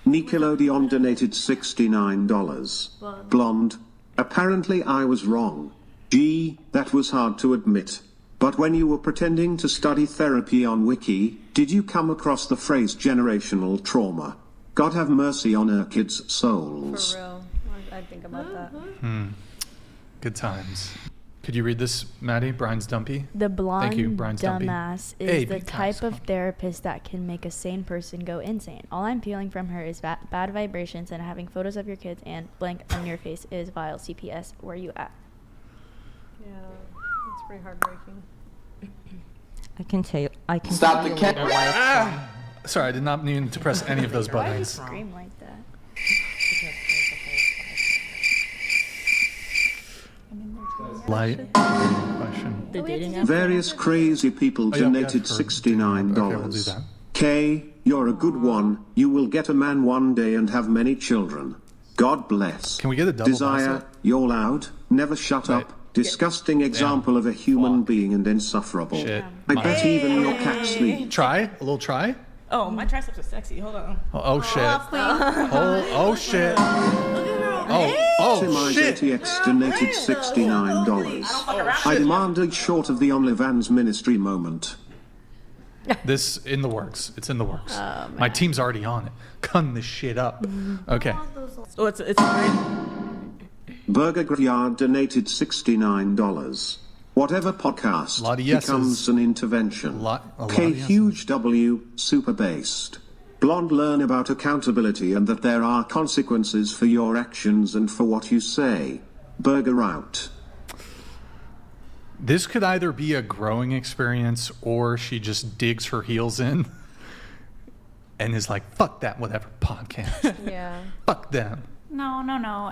Nickelodeon donated $69. Blonde. Apparently I was wrong. Gee, that was hard to admit. But when you were pretending to study therapy on Wiki, did you come across the phrase generational trauma? God have mercy on our kids' souls. For real. I think about that. Good times. Could you read this, Maddie? Brian's Dumpy? The blonde Thank you, Brian's dumbass Dumpy. is the type of therapist that can make a sane person go insane. All I'm feeling from her is bad vibrations, and having photos of your kids and blank on your face is vile. CPS, where you at? Yeah, it's pretty heartbreaking. I can tell you. I can Stop tell the you cat. later why Sorry, I did not mean to press any of those Why do you buttons. scream like that? Light question. the dating app. Various crazy people Oh, yeah, donated for $69. Okay, we'll do that. Kay, you're a good one. You will get a man one day and have many children. God bless. Can we get a double Desire, bicep? you're loud. Never shut Wait. up. Disgusting example of a human Fuck. being and insufferable. Shit. I bet even your cat sleeps. Try? A little try? Oh, my triceps are sexy. Hold on. Oh shit. Oh shit. Oh shit. TimIs donated $69. I demanded short of the OnlyFans ministry moment. This in the works. It's in the works. My team's already on it. Gun this shit up. Okay. Oh, it's fine. Burger Graveyard donated $69. Whatever podcast Lot of yeses. becomes an intervention. A lot K of yeses. huge W, super based. Blonde learn about accountability and that there are consequences for your actions and for what you say. Burger out. This could either be a growing experience or she just digs her heels in and is like, fuck that whatever podcast. Yeah. Fuck them. No.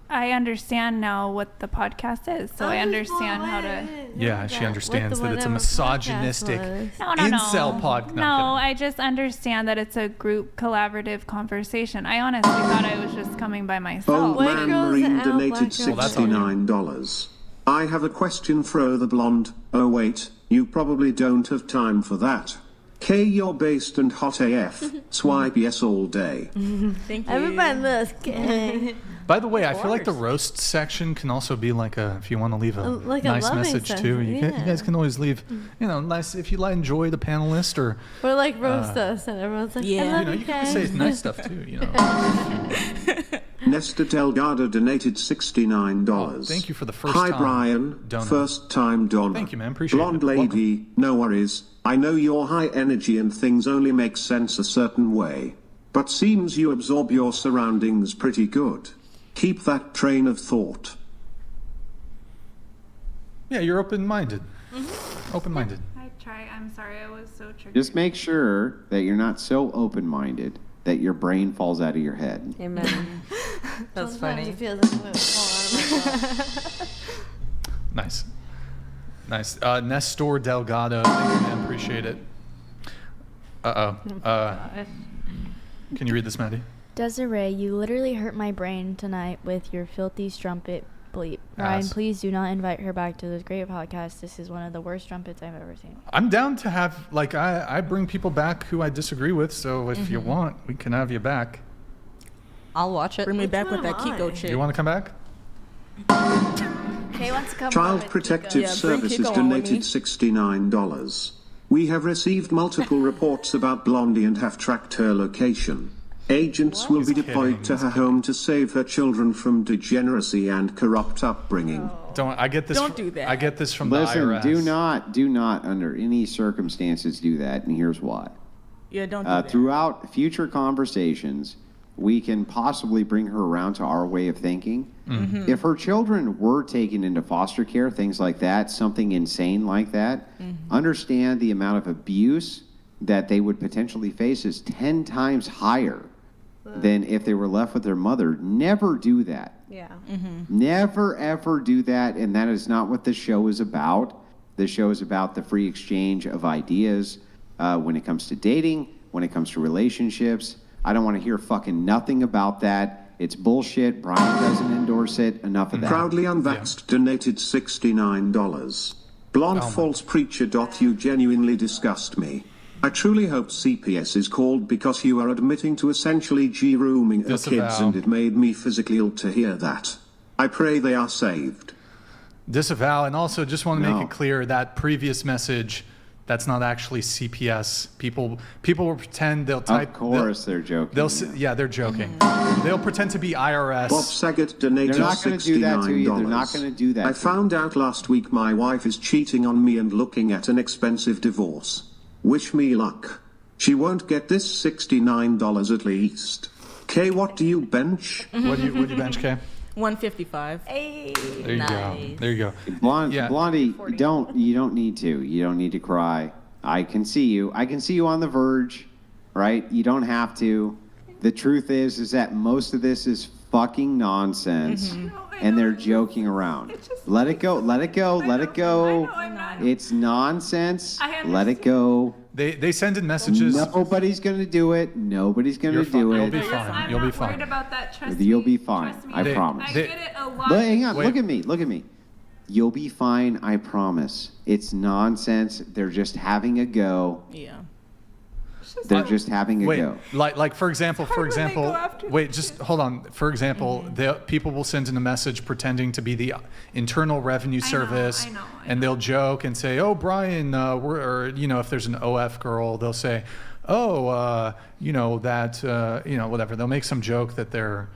I understand now what the podcast is, so I understand how to. Yeah, she understands that it's a whatever misogynistic podcast No. incel podcast. No, I just understand that it's a group collaborative conversation. I honestly thought I was just coming by myself. Old White Man girls Marine out, donated black girls Well, that's on you. $69. I have a question for the blonde. Oh wait, you probably don't have time for that. K, you're based and hot AF. Swipe yes all day. Thank you. Everybody loves gay. By the way, I feel like the roast section can also be like a, if you want to leave a Like a nice loving message too, section, you yeah. guys can always leave, nice, if you enjoy the panelist or, Or like roast us, and everyone's like, Yeah. I love you can say nice stuff too, Nesta Delgado donated $69. Oh, thank you for the first Hi time Brian, donut. first time donor. Thank you, man. Appreciate Blonde it. lady, no worries. I know you're high energy and things only make sense a certain way. But seems you absorb your surroundings pretty good. Keep that train of thought. Yeah, you're open-minded. Open-minded. I try. I'm sorry. I was so triggered. Just make sure that you're not so open-minded that your brain falls out of your head. Amen. That's funny. It feels like it fall Nice. Nestor Delgado, thank you, man. Appreciate it. Can you read this, Maddie? Desiree, you literally hurt my brain tonight with your filthy strumpet bleep. Ryan, Ass. please do not invite her back to this great podcast. This is one of the worst trumpets I've ever seen. I'm down to have, I bring people back who I disagree with, so if you want, we can have you back. I'll watch it. Bring me back with that Kiko chick. You want to come back? Kay wants to come Child on Protective Yeah, bring Services Kiko on with me. donated $69. We have received multiple reports about Blondie and have tracked her location. Agents will be He's deployed kidding, to he's her home to save her children from degeneracy and corrupt upbringing. I get this. Don't do that. I get this from Listen, the IRS. do not under any circumstances do that, and here's why. Yeah, don't do that. Throughout future conversations, we can possibly bring her around to our way of thinking. Mm-hmm. If her children were taken into foster care, things like that, something insane like that, understand the amount of abuse that they would potentially face is 10 times higher than if they were left with their mother. Never do that. Yeah. Never, ever do that, and that is not what the show is about. The show is about the free exchange of ideas when it comes to dating, when it comes to relationships. I don't want to hear fucking nothing about that. It's bullshit. Brian doesn't endorse it. Enough of that. Proudly Unvaxxed donated $69. Blonde false preacher. You genuinely disgust me. I truly hope CPS is called because you are admitting to essentially G-rooming the kids, Disavow. and it made me physically ill to hear that. I pray they are saved. Disavow, and also just want to No. make it clear that previous message, that's not actually CPS. People will pretend they'll type. Of course, they're joking. They'll yeah, they're joking. They'll pretend to be IRS. Bob Saget donated They're not going to do that to you. They're not $69. going to do that. I found out last week my wife is cheating on me and looking at an expensive divorce. Wish me luck. She won't get this $69 at least. Kay, what do you bench? What do you bench, Kay? 155. Hey, There you go. There you go. Yeah. Blondie, you don't need to. You don't need to cry. I can see you. I can see you on the verge, right? You don't have to. The truth is that most of this is fucking nonsense, and they're joking around. Let it go. Let it go. Let it go. It's nonsense. Let it go. They send in messages. Nobody's gonna do it. Nobody's gonna You're fine. do You'll it. be fine. You'll be fine. Worried about that. Trust You'll me. be fine. Trust me. I They- promise. I they- get it a lot. But hang on, Wait. look at me, look at me. You'll be fine, I promise. It's nonsense. They're just having a go. Yeah. They're just having a Wait, go. like for example, when they go after wait, just hold on. For example, people will send in a message pretending to be the Internal Revenue Service, I know. and they'll joke and say, "Oh, Brian, or if there's an OF girl, they'll say, "Oh, whatever." They'll make some joke that they're.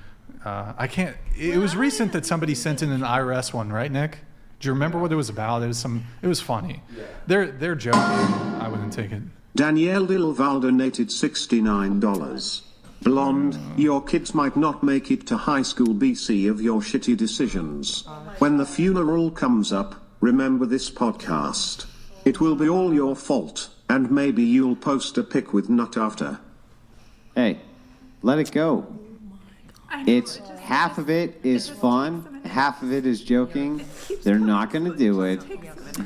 I can't. It was recent that somebody sent in an IRS one, right, Nick? Do you remember what it was about? It was funny. They're joking. I wouldn't take it. Danielle Dilval donated $69. Blonde, your kids might not make it to high school BC of your shitty decisions. When the funeral comes up, remember this podcast. It will be all your fault, and maybe you'll post a pic with nut after. Hey, let it go. I know, It's half of it is fun, half of it is joking. They're not going to do it.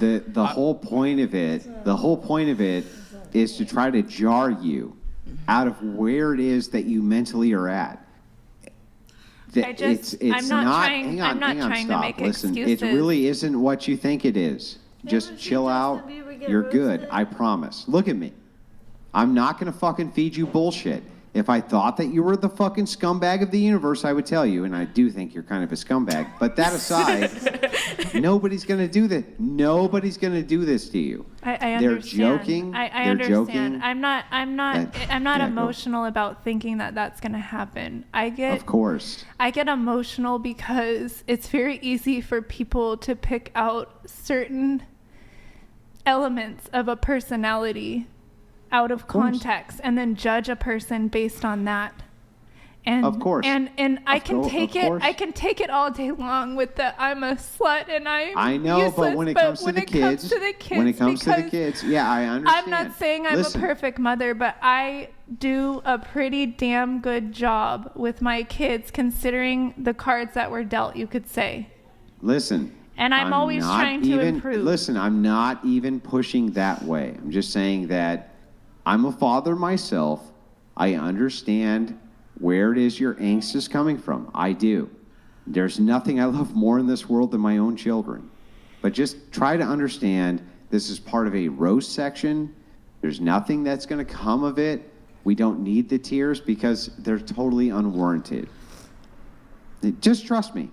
The whole point of it, is to try to jar you out of where it is that you mentally are at. I'm not trying- I'm not trying to make Listen, excuses. it really isn't what you think it is. Just chill out. You're good. I promise. Look at me. I'm not going to fucking feed you bullshit. If I thought that you were the fucking scumbag of the universe, I would tell you, and I do think you're kind of a scumbag. But that aside, nobody's going to do that. Nobody's going to do this to you. I They're understand. joking. I They're understand. joking. I'm not Yeah, go. emotional about thinking that that's going to happen. Of course. I get emotional because it's very easy for people to pick out certain elements of a personality out of course. context and then judge a person based on that. And Of course. And I can Of take it. course. I can take it all day long with the I'm a slut and I know, useless, but when it comes to when the it comes kids, to the kids, when it comes to the because kids, yeah, I understand. I'm not saying I'm Listen, a perfect mother, but I do a pretty damn good job with my kids considering the cards that were dealt, you could say. Listen. And I'm always not trying to improve. Listen, I'm not even pushing that way. I'm just saying that I'm a father myself. I understand where it is your angst is coming from. I do. There's nothing I love more in this world than my own children. But just try to understand this is part of a roast section. There's nothing that's going to come of it. We don't need the tears because they're totally unwarranted. Just trust me.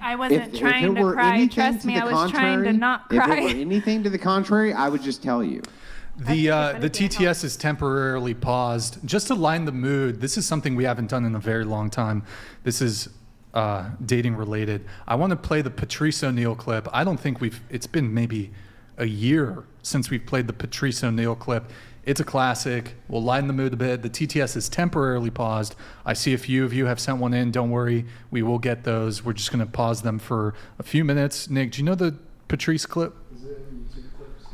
I wasn't If trying it to were cry. anything Trust to me, the I was trying to contrary- not If it cry. were anything to the contrary, I would just tell you. The TTS is temporarily paused just to line the mood. This is something we haven't done in a very long time. This is dating related. I want to play the Patrice O'Neal clip. I don't think it's been maybe a year since we've played the Patrice O'Neal clip. It's a classic. We'll lighten the mood a bit. The TTS is temporarily paused. I see a few of you have sent one in. Don't worry. We will get those. We're just going to pause them for a few minutes. Nick, do you know the Patrice clip? Is it in YouTube clips?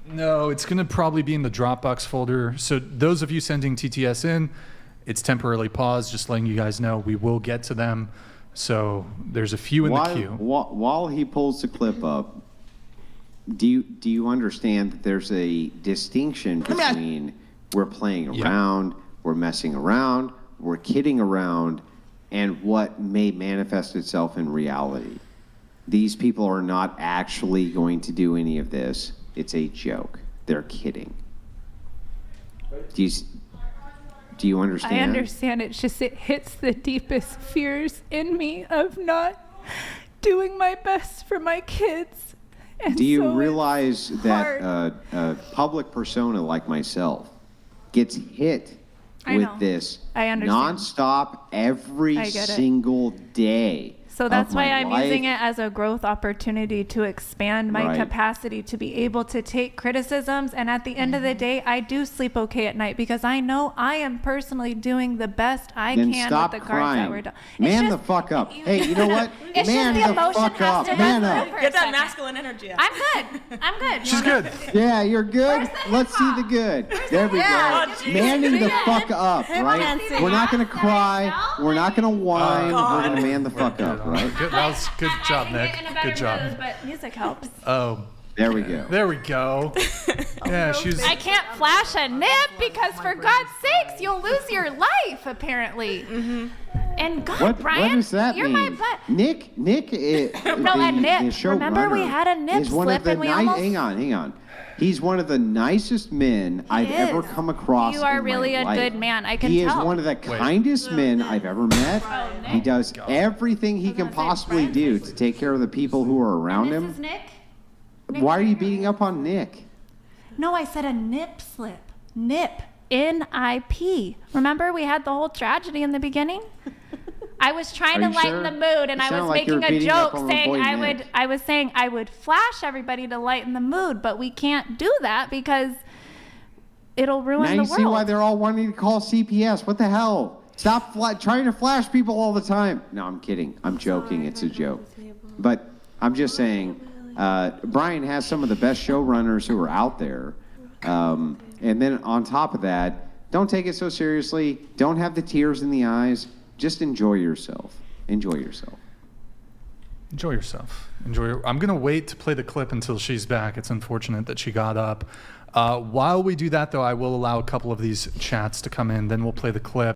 No, it's going to probably be in the Dropbox folder. So those of you sending TTS in, it's temporarily paused. Just letting you guys know we will get to them. So there's a few in the queue. While he pulls the clip up, do you understand that there's a distinction between we're playing Yeah. around, we're messing around, we're kidding around, and what may manifest itself in reality? These people are not actually going to do any of this. It's a joke. They're kidding. Do you understand? I understand. It's just it hits the deepest fears in me of not doing my best for my kids. And Do you so realize it's that hard. a public persona like myself gets hit I with know. this I understand. nonstop every I get it. single day? So that's of why my I'm life? using it as a growth opportunity to expand my Right. capacity to be able to take criticisms. And at the end of the Mm-hmm. day, I do sleep okay at night because I know I am personally doing the best I Then can stop with the cards that crying. were done. Man the fuck up. Hey, you know what? It's Man just the the emotion fuck has up. to Man go up. through for a Get that second. masculine energy out. I'm good. I'm good. She's good. Yeah, you're good. Where's the Let's see hip-hop? the good. There we Yeah. go. Oh, geez. Manning the Yeah. fuck up, right? dancing. We're not gonna cry. We're not gonna whine. God. We're gonna man the fuck up, right? Good. That was good job, Nick. Good job. But music helps. Oh, There we go. there we go. Yeah, she's. I can't flash a nip because, for God's sakes, you'll lose your life, apparently. And God, What Brian, does that you're mean? my butt. Nick, No, a nip. the Remember we showrunner had a nip is one of slip the and we almost- Hang on. He's one of the nicest men I've ever is. come across. You are in really my a life. good man. I can He tell. is one of the kindest men I've ever met. He does everything he can possibly do to take care of the people who are around him. Nick? Why are you beating up on Nick? No, I said a nip slip. Nip. N-I-P. Remember we had the whole tragedy in the beginning? I was trying Are to you lighten sure? the mood, and It I sounded was like you were making a beating up joke on my saying boy I Nick. would. I was saying I would flash everybody to lighten the mood, but we can't do that because it'll ruin Now the you world. see why they're all wanting to call CPS. What the hell? Stop trying to flash people all the time. No, I'm kidding. I'm joking. It's a joke. But I'm just saying, Brian has some of the best showrunners who are out there. And then on top of that, don't take it so seriously. Don't have the tears in the eyes. Just enjoy yourself. Enjoy yourself. Enjoy yourself. I'm going to wait to play the clip until she's back. It's unfortunate that she got up. While we do that, though, I will allow a couple of these chats to come in. Then we'll play the clip.